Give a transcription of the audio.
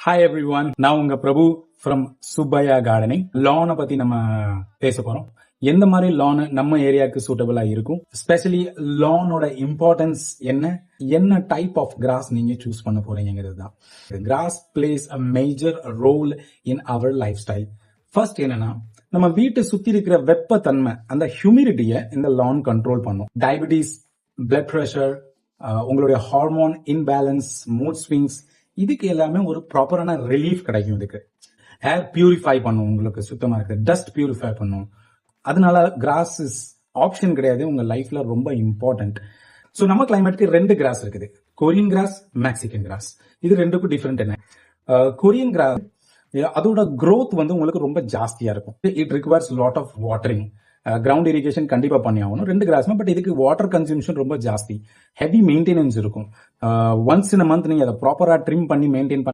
Hi every one, நான் உங்க பிரபு from Subbaiah gardening. லானை பத்தி நம்ம பேச போறோம். எந்த மாதிரி லான் நம்ம ஏரியாவுக்கு சூட்டபிளா இருக்கும், ஸ்பெஷலி லானோட இம்பார்ட்டன்ஸ் என்ன டைப் ஆஃப் கிராஸ் நீங்க சூஸ் பண்ண போறீங்கிறது தான். Grass plays a major role in our lifestyle. First என்னன்னா, நம்ம வீட்டை சுத்தி இருக்கிற வெப்பத்தன்மை, அந்த ஹியூமிடிட்டியை இந்த லான் கண்ட்ரோல் பண்ணும். டயபிட்டிஸ், பிளட் ப்ரெஷர், உங்களுடைய ஹார்மோன் இன்பேலன்ஸ், மூட் ஸ்விங்ஸ், இதுக்கு எல்லாமே ஒரு ப்ராப்பரான ரிலீஃப் கிடைக்கும். இதுக்கு ஏர் பியூரிஃபை பண்ணும், உங்களுக்கு சுத்தமா இருக்கு, டஸ்ட் பியூரிஃபை பண்ணும். அதனால கிராஸ் இஸ் ஆப்ஷன் கிடையாது, உங்க லைஃப்ல ரொம்ப இம்பார்ட்டன்ட். ஸோ நம்ம கிளைமேட்க்கு ரெண்டு கிராஸ் இருக்குது, கொரியன் கிராஸ், மெக்சிகன் கிராஸ். இது ரெண்டுக்கும் டிஃபரெண்ட் என்ன? கொரியன் கிராஸ் அதோட growth வந்து உங்களுக்கு ரொம்ப ஜாஸ்தியா இருக்கும். It requires lot of watering, ground irrigation கண்டிப்பா பண்ணி ஆகணும் ரெண்டு கிராஸ்மே. பட் இதுக்கு வாட்டர் கன்சம்ஷன் ரொம்ப ஜாஸ்தி, ஹெவி மெயின்டெனன்ஸ் இருக்கும். ஒன்ஸ் இன் அ மந்த் நீங்க அதை ப்ராப்பரா ட்ரிம் பண்ணி மெயின்டைன்